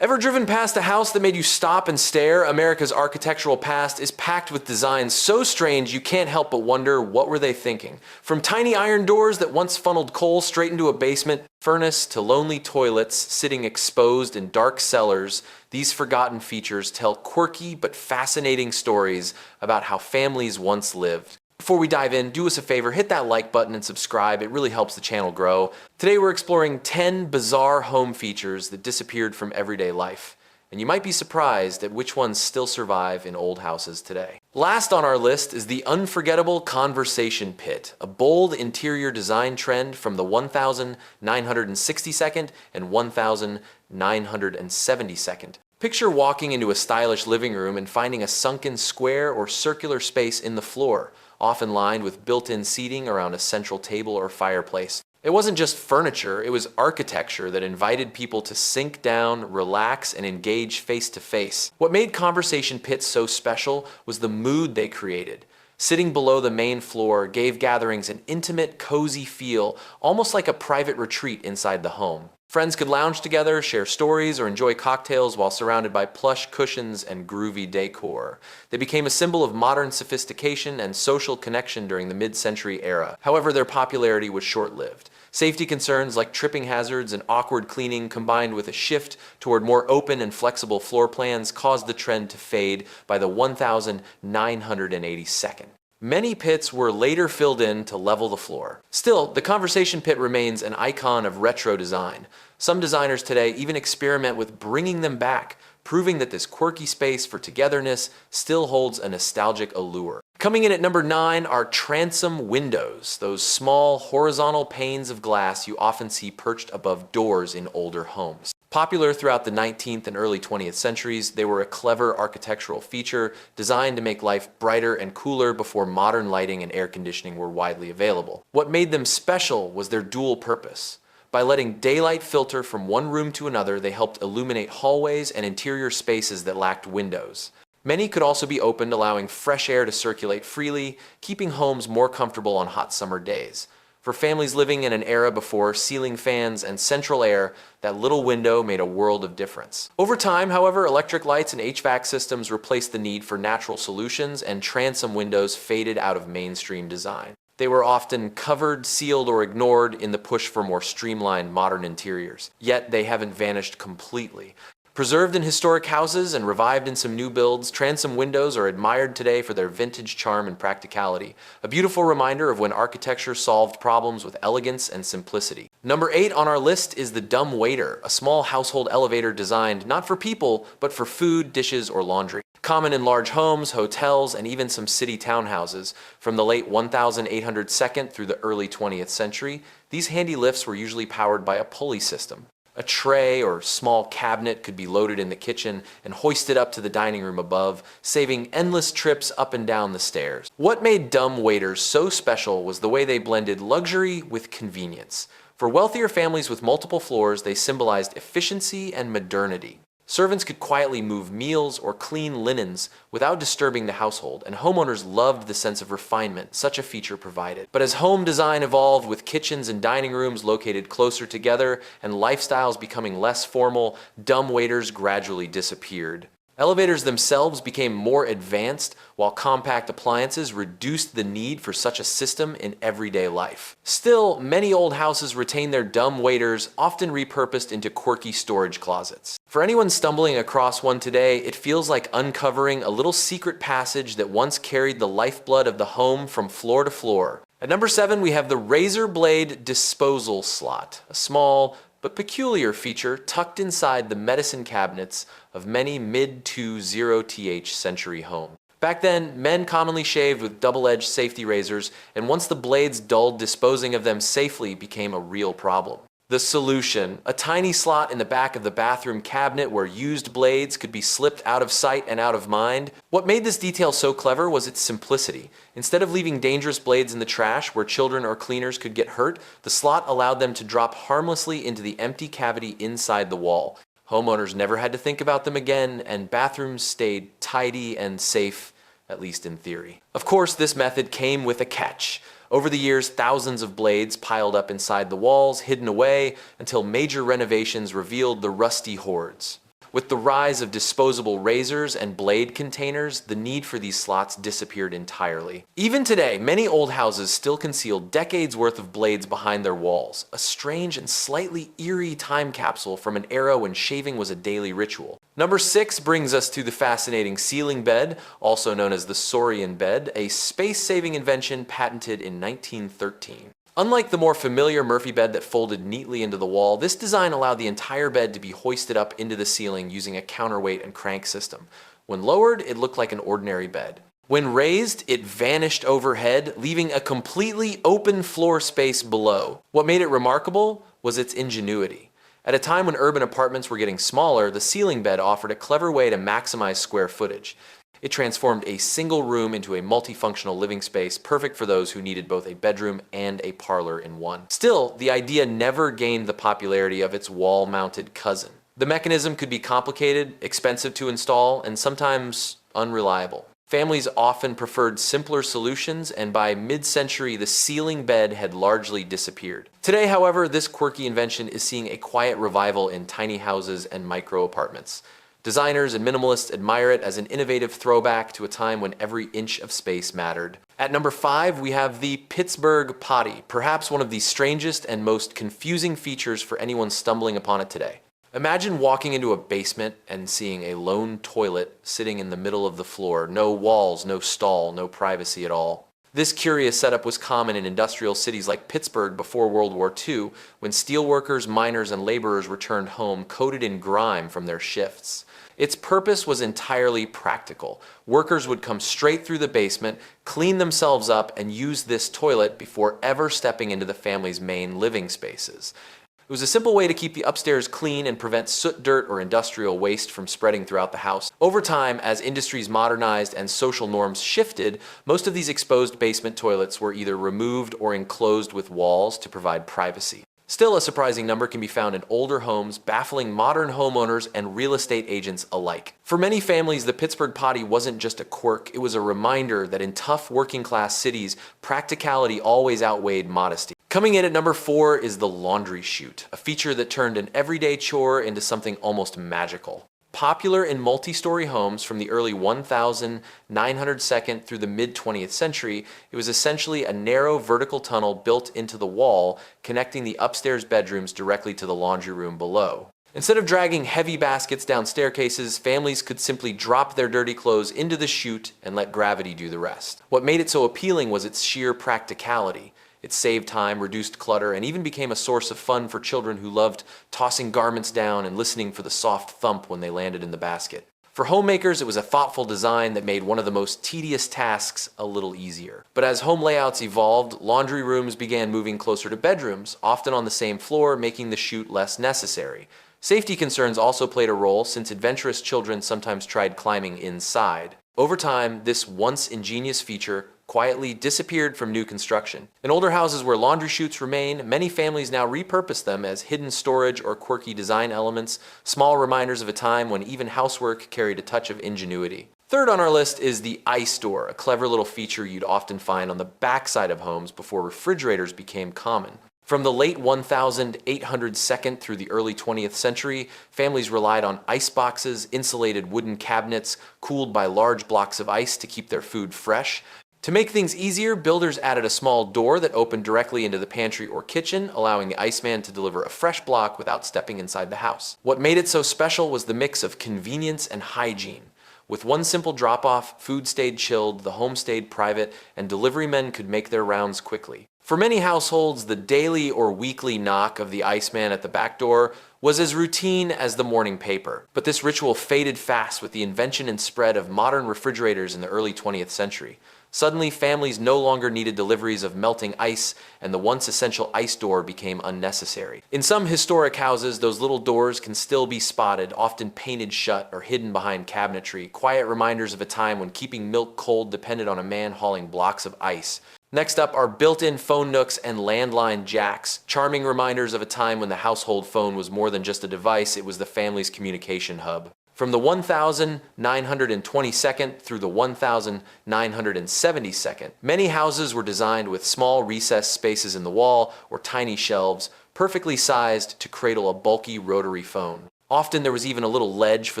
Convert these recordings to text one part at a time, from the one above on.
Ever driven past a house that made you stop and stare? America's architectural past is packed with designs so strange you can't help but wonder, what were they thinking? From tiny iron doors that once funneled coal straight into a basement furnace to lonely toilets sitting exposed in dark cellars, these forgotten features tell quirky but fascinating stories about how families once lived. Before we dive in, do us a favor, hit that like button and subscribe. It really helps the channel grow. Today we're exploring 10 bizarre home features that disappeared from everyday life. And you might be surprised at which ones still survive in old houses today. Last on our list is the unforgettable conversation pit, a bold interior design trend from the 1962nd and 1972nd. Picture walking into a stylish living room and finding a sunken square or circular space in the floor, often lined with built-in seating around a central table or fireplace. It wasn't just furniture, it was architecture that invited people to sink down, relax, and engage face to face. What made conversation pits so special was the mood they created. Sitting below the main floor gave gatherings an intimate, cozy feel, almost like a private retreat inside the home. Friends could lounge together, share stories, or enjoy cocktails while surrounded by plush cushions and groovy decor. They became a symbol of modern sophistication and social connection during the mid-century era. However, their popularity was short-lived. Safety concerns like tripping hazards and awkward cleaning, combined with a shift toward more open and flexible floor plans, caused the trend to fade by the 1982nd. Many pits were later filled in to level the floor. Still, the conversation pit remains an icon of retro design. Some designers today even experiment with bringing them back, proving that this quirky space for togetherness still holds a nostalgic allure. Coming in at number 9 are transom windows, those small horizontal panes of glass you often see perched above doors in older homes. Popular throughout the 19th and early 20th centuries, they were a clever architectural feature designed to make life brighter and cooler before modern lighting and air conditioning were widely available. What made them special was their dual purpose. By letting daylight filter from one room to another, they helped illuminate hallways and interior spaces that lacked windows. Many could also be opened, allowing fresh air to circulate freely, keeping homes more comfortable on hot summer days. For families living in an era before ceiling fans and central air, that little window made a world of difference. Over time, however, electric lights and HVAC systems replaced the need for natural solutions, and transom windows faded out of mainstream design. They were often covered, sealed, or ignored in the push for more streamlined modern interiors. Yet they haven't vanished completely. Preserved in historic houses and revived in some new builds, transom windows are admired today for their vintage charm and practicality, a beautiful reminder of when architecture solved problems with elegance and simplicity. Number 8 on our list is the dumbwaiter, a small household elevator designed not for people, but for food, dishes, or laundry. Common in large homes, hotels, and even some city townhouses. From the late 1802nd through the early 20th century, these handy lifts were usually powered by a pulley system. A tray or small cabinet could be loaded in the kitchen and hoisted up to the dining room above, saving endless trips up and down the stairs. What made dumbwaiters so special was the way they blended luxury with convenience. For wealthier families with multiple floors, they symbolized efficiency and modernity. Servants could quietly move meals or clean linens without disturbing the household, and homeowners loved the sense of refinement such a feature provided. But as home design evolved, with kitchens and dining rooms located closer together and lifestyles becoming less formal, dumbwaiters gradually disappeared. Elevators themselves became more advanced, while compact appliances reduced the need for such a system in everyday life. Still, many old houses retain their dumbwaiters, often repurposed into quirky storage closets. For anyone stumbling across one today, it feels like uncovering a little secret passage that once carried the lifeblood of the home from floor to floor. At number 7, we have the razor blade disposal slot, a small but peculiar feature tucked inside the medicine cabinets of many mid-to-0th century homes. Back then, men commonly shaved with double-edged safety razors, and once the blades dulled, disposing of them safely became a real problem. The solution: a tiny slot in the back of the bathroom cabinet where used blades could be slipped out of sight and out of mind. What made this detail so clever was its simplicity. Instead of leaving dangerous blades in the trash where children or cleaners could get hurt, the slot allowed them to drop harmlessly into the empty cavity inside the wall. Homeowners never had to think about them again, and bathrooms stayed tidy and safe, at least in theory. Of course, this method came with a catch. Over the years, thousands of blades piled up inside the walls, hidden away, until major renovations revealed the rusty hoards. With the rise of disposable razors and blade containers, the need for these slots disappeared entirely. Even today, many old houses still conceal decades worth of blades behind their walls, a strange and slightly eerie time capsule from an era when shaving was a daily ritual. Number 6 brings us to the fascinating ceiling bed, also known as the Saurian bed, a space-saving invention patented in 1913. Unlike the more familiar Murphy bed that folded neatly into the wall, this design allowed the entire bed to be hoisted up into the ceiling using a counterweight and crank system. When lowered, it looked like an ordinary bed. When raised, it vanished overhead, leaving a completely open floor space below. What made it remarkable was its ingenuity. At a time when urban apartments were getting smaller, the ceiling bed offered a clever way to maximize square footage. It transformed a single room into a multifunctional living space, perfect for those who needed both a bedroom and a parlor in one. Still, the idea never gained the popularity of its wall-mounted cousin. The mechanism could be complicated, expensive to install, and sometimes unreliable. Families often preferred simpler solutions, and by mid-century, the ceiling bed had largely disappeared. Today, however, this quirky invention is seeing a quiet revival in tiny houses and micro apartments. Designers and minimalists admire it as an innovative throwback to a time when every inch of space mattered. At number 5, we have the Pittsburgh potty, perhaps one of the strangest and most confusing features for anyone stumbling upon it today. Imagine walking into a basement and seeing a lone toilet sitting in the middle of the floor. No walls, no stall, no privacy at all. This curious setup was common in industrial cities like Pittsburgh before World War II, when steelworkers, miners, and laborers returned home coated in grime from their shifts. Its purpose was entirely practical. Workers would come straight through the basement, clean themselves up, and use this toilet before ever stepping into the family's main living spaces. It was a simple way to keep the upstairs clean and prevent soot, dirt, or industrial waste from spreading throughout the house. Over time, as industries modernized and social norms shifted, most of these exposed basement toilets were either removed or enclosed with walls to provide privacy. Still, a surprising number can be found in older homes, baffling modern homeowners and real estate agents alike. For many families, the Pittsburgh potty wasn't just a quirk, it was a reminder that in tough working-class cities, practicality always outweighed modesty. Coming in at number 4 is the laundry chute, a feature that turned an everyday chore into something almost magical. Popular in multi-story homes from the early 1902 through the mid-20th century, it was essentially a narrow vertical tunnel built into the wall, connecting the upstairs bedrooms directly to the laundry room below. Instead of dragging heavy baskets down staircases, families could simply drop their dirty clothes into the chute and let gravity do the rest. What made it so appealing was its sheer practicality. It saved time, reduced clutter, and even became a source of fun for children who loved tossing garments down and listening for the soft thump when they landed in the basket. For homemakers, it was a thoughtful design that made one of the most tedious tasks a little easier. But as home layouts evolved, laundry rooms began moving closer to bedrooms, often on the same floor, making the chute less necessary. Safety concerns also played a role, since adventurous children sometimes tried climbing inside. Over time, this once ingenious feature quietly disappeared from new construction. In older houses where laundry chutes remain, many families now repurpose them as hidden storage or quirky design elements, small reminders of a time when even housework carried a touch of ingenuity. Third on our list is the ice door, a clever little feature you'd often find on the backside of homes before refrigerators became common. From the late 1802 through the early 20th century, families relied on ice boxes, insulated wooden cabinets, cooled by large blocks of ice to keep their food fresh. To make things easier, builders added a small door that opened directly into the pantry or kitchen, allowing the iceman to deliver a fresh block without stepping inside the house. What made it so special was the mix of convenience and hygiene. With one simple drop-off, food stayed chilled, the home stayed private, and delivery men could make their rounds quickly. For many households, the daily or weekly knock of the iceman at the back door was as routine as the morning paper. But this ritual faded fast with the invention and spread of modern refrigerators in the early 20th century. Suddenly, families no longer needed deliveries of melting ice, and the once essential ice door became unnecessary. In some historic houses, those little doors can still be spotted, often painted shut or hidden behind cabinetry, quiet reminders of a time when keeping milk cold depended on a man hauling blocks of ice. Next up are built-in phone nooks and landline jacks, charming reminders of a time when the household phone was more than just a device, it was the family's communication hub. From the 1922nd through the 1972nd, many houses were designed with small recessed spaces in the wall or tiny shelves, perfectly sized to cradle a bulky rotary phone. Often there was even a little ledge for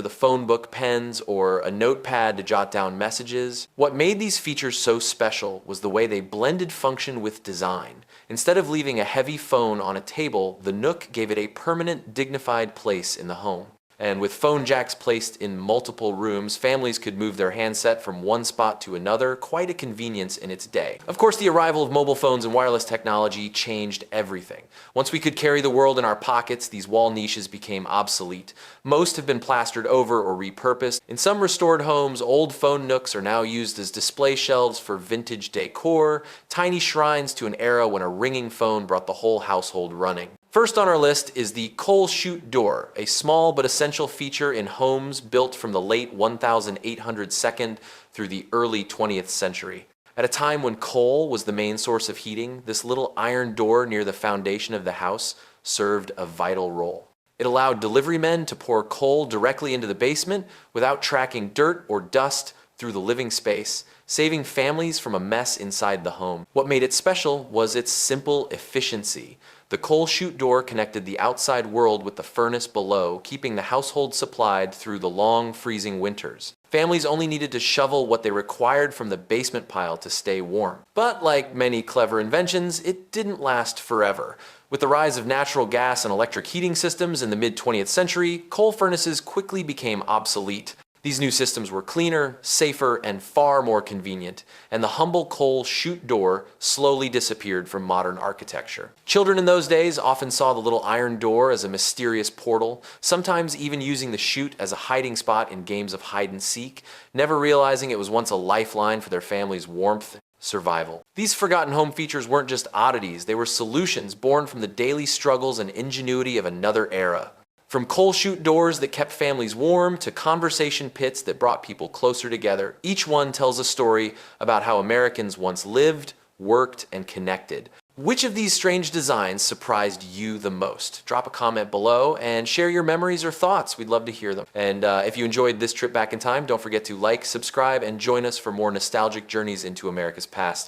the phone book pens or a notepad to jot down messages. What made these features so special was the way they blended function with design. Instead of leaving a heavy phone on a table, the Nook gave it a permanent, dignified place in the home. And with phone jacks placed in multiple rooms, families could move their handset from one spot to another, quite a convenience in its day. Of course, the arrival of mobile phones and wireless technology changed everything. Once we could carry the world in our pockets, these wall niches became obsolete. Most have been plastered over or repurposed. In some restored homes, old phone nooks are now used as display shelves for vintage decor, tiny shrines to an era when a ringing phone brought the whole household running. First on our list is the coal chute door, a small but essential feature in homes built from the late 1802 through the early 20th century. At a time when coal was the main source of heating, this little iron door near the foundation of the house served a vital role. It allowed delivery men to pour coal directly into the basement without tracking dirt or dust through the living space, saving families from a mess inside the home. What made it special was its simple efficiency. The coal chute door connected the outside world with the furnace below, keeping the household supplied through the long, freezing winters. Families only needed to shovel what they required from the basement pile to stay warm. But like many clever inventions, it didn't last forever. With the rise of natural gas and electric heating systems in the mid-20th century, coal furnaces quickly became obsolete. These new systems were cleaner, safer, and far more convenient, and the humble coal chute door slowly disappeared from modern architecture. Children in those days often saw the little iron door as a mysterious portal, sometimes even using the chute as a hiding spot in games of hide and seek, never realizing it was once a lifeline for their family's warmth and survival. These forgotten home features weren't just oddities, they were solutions born from the daily struggles and ingenuity of another era. From coal chute doors that kept families warm to conversation pits that brought people closer together, each one tells a story about how Americans once lived, worked, and connected. Which of these strange designs surprised you the most? Drop a comment below and share your memories or thoughts. We'd love to hear them. And if you enjoyed this trip back in time, don't forget to like, subscribe, and join us for more nostalgic journeys into America's past.